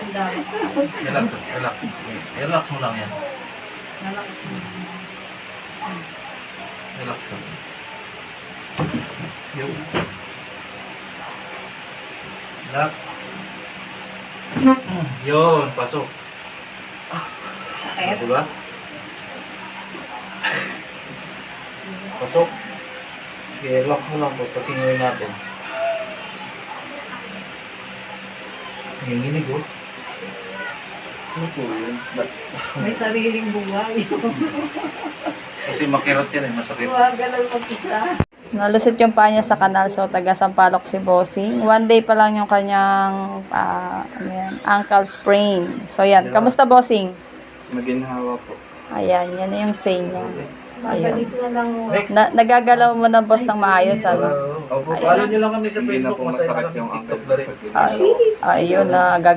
Relax, relax. Relax mo lang yan. Relax mo. Relax lang. Yun. Relax. Yun, pasok. Sakit? Diba? Pasok. Okay, relax mo lang po. Pasinguin natin. Nanginginig oh. Ano po yun? May sariling buhay. Kasi makirot yan eh, masakit. Galaw mag-isa. Nalusot yung paa niya sa kanal, so taga Sampaloc si Bossing. 1 day pa lang yung kanyang ankle sprain. So yan, kamusta Bossing? Maginhawa po. Ayan, yan na yung say niya. Ayun. Balik na lang. Next. Nagagalaw mo na boss ng maayos, ano? Opo, follow nyo lang kami sa Hindi na Facebook. po Masaya masakit kami yung TikTok ankle na rin. pag ginagawa. Ayun na,